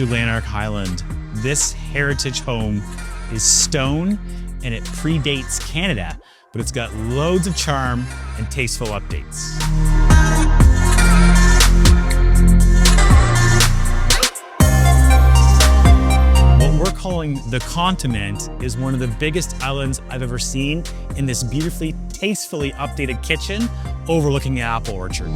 to Lanark Highland. This heritage home is stone and it predates Canada, but it's got loads of charm and tasteful updates. What we're calling the continent is one of the biggest islands I've ever seen in this beautifully, tastefully updated kitchen overlooking an apple orchard.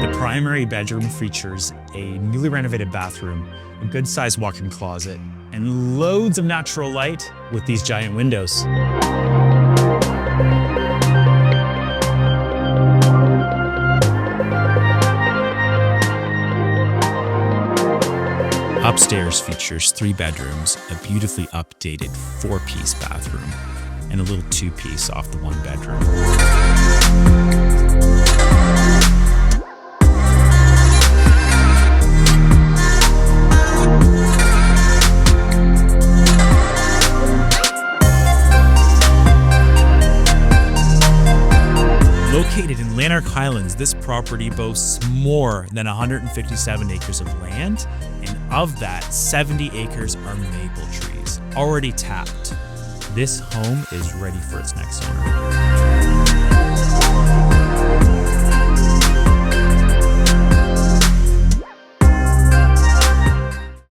The primary bedroom features a newly renovated bathroom, a good-sized walk-in closet, and loads of natural light with these giant windows. Upstairs features 3 bedrooms, a beautifully updated 4-piece bathroom, and a little 2-piece off the 1 bedroom. Located in Lanark Highlands, this property boasts more than 157 acres of land, and of that, 70 acres are maple trees, already tapped. This home is ready for its next owner.